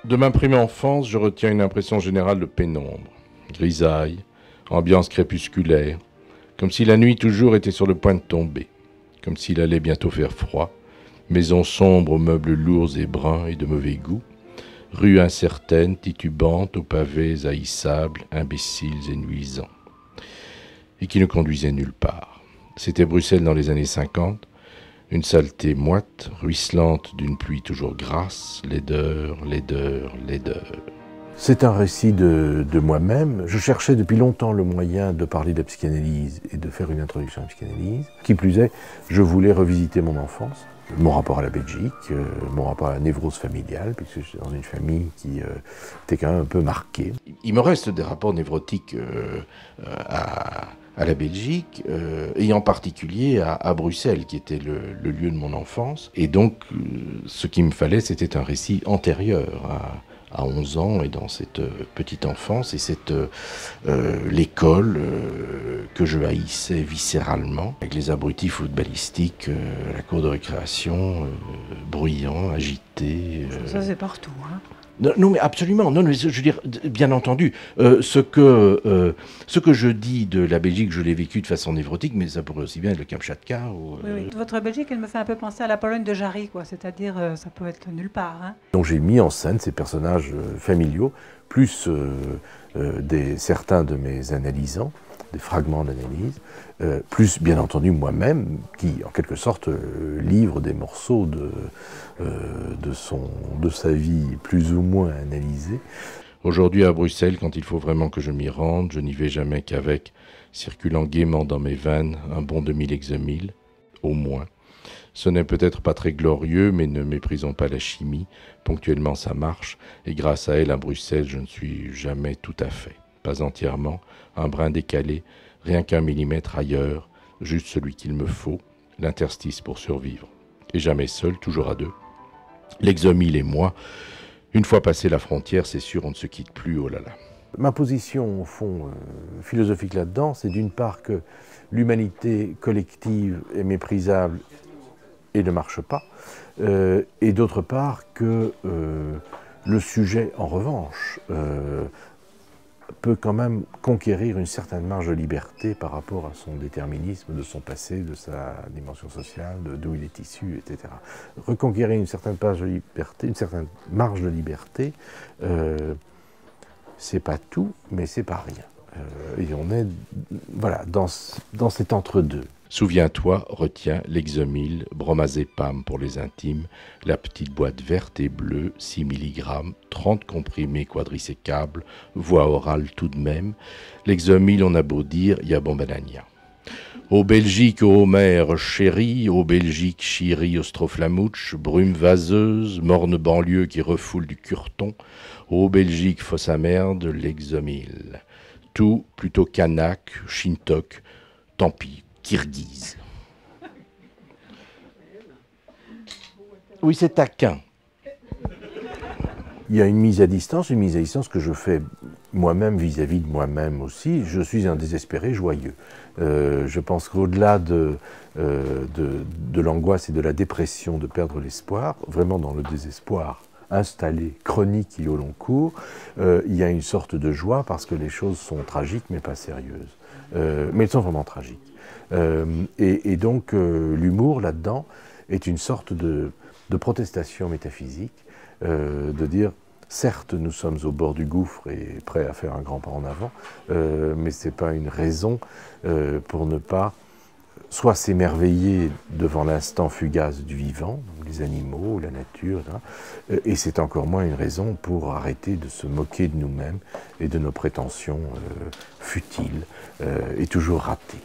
De ma prime enfance, je retiens une impression générale de pénombre, grisaille, ambiance crépusculaire, comme si la nuit toujours était sur le point de tomber, comme s'il allait bientôt faire froid, maison sombre aux meubles lourds et bruns et de mauvais goût, rue incertaine, titubante, aux pavés haïssables, imbéciles et nuisants, et qui ne conduisait nulle part. C'était Bruxelles dans les années 50, une saleté moite, ruisselante d'une pluie toujours grasse, laideur, laideur, laideur. C'est un récit de moi-même. Je cherchais depuis longtemps le moyen de parler de la psychanalyse et de faire une introduction à la psychanalyse. Qui plus est, je voulais revisiter mon enfance, mon rapport à la Belgique, mon rapport à la névrose familiale, puisque je suis dans une famille qui était quand même un peu marquée. Il me reste des rapports névrotiques à la Belgique, et en particulier à Bruxelles, qui était le lieu de mon enfance. Et donc, ce qu'il me fallait, c'était un récit antérieur à 11 ans et dans cette petite enfance, et c'est l'école que je haïssais viscéralement, avec les abrutis footballistiques, la cour de récréation, bruyant, agité. Ça, c'est partout, hein. Non, mais absolument. Non, mais je veux dire, bien entendu, ce que je dis de la Belgique, je l'ai vécu de façon névrotique, mais ça pourrait aussi bien être le Kamchatka. Ou, Oui. Votre Belgique, elle me fait un peu penser à la Pologne de Jarry, quoi. C'est-à-dire, ça peut être nulle part, hein. Donc j'ai mis en scène ces personnages familiaux, plus certains de mes analysants, des fragments d'analyse, plus bien entendu moi-même, qui en quelque sorte livre des morceaux de sa vie plus ou moins analysée. Aujourd'hui à Bruxelles, quand il faut vraiment que je m'y rende, je n'y vais jamais qu'avec, circulant gaiement dans mes veines, un bon demi-lexomil, au moins. Ce n'est peut-être pas très glorieux, mais ne méprisons pas la chimie. Ponctuellement ça marche, et grâce à elle à Bruxelles, je ne suis jamais tout à fait. Pas entièrement, un brin décalé, rien qu'un millimètre ailleurs, juste celui qu'il me faut, l'interstice pour survivre. Et jamais seul, toujours à deux. L'exomile et moi, une fois passé la frontière, c'est sûr, on ne se quitte plus, oh là là. Ma position, au fond, philosophique là-dedans, c'est d'une part que l'humanité collective est méprisable et ne marche pas, et d'autre part que le sujet, en revanche, peut quand même conquérir une certaine marge de liberté par rapport à son déterminisme, de son passé, de sa dimension sociale, d'où il est issu, etc. Reconquérir une certaine marge de liberté, c'est pas tout, mais c'est pas rien. Et on est voilà, dans cet entre-deux. Souviens-toi, retiens l'exomile, bromazépam pour les intimes, la petite boîte verte et bleue, 6 mg, 30 comprimés quadrisécables, voie orale tout de même. L'exomile, on a beau dire, y a bombanania. Ô Belgique, ô mer chérie, ô Belgique, chérie, ostroflamouche, brume vaseuse, morne banlieue qui refoule du curton, ô Belgique, fosse à merde, l'exomile. Tout plutôt kanak, shintok, tant pis. Kirghize. Oui, c'est taquin. Il y a une mise à distance que je fais moi-même vis-à-vis de moi-même aussi. Je suis un désespéré joyeux. Je pense qu'au-delà de l'angoisse et de la dépression de perdre l'espoir, vraiment dans le désespoir installé, chronique et au long cours, il y a une sorte de joie parce que les choses sont tragiques mais pas sérieuses. Mais elles sont vraiment tragiques. Et donc l'humour là-dedans est une sorte de protestation métaphysique, de dire certes nous sommes au bord du gouffre et prêts à faire un grand pas en avant, mais ce n'est pas une raison pour ne pas soit s'émerveiller devant l'instant fugace du vivant, donc les animaux, la nature, et c'est encore moins une raison pour arrêter de se moquer de nous-mêmes et de nos prétentions futiles et toujours ratées.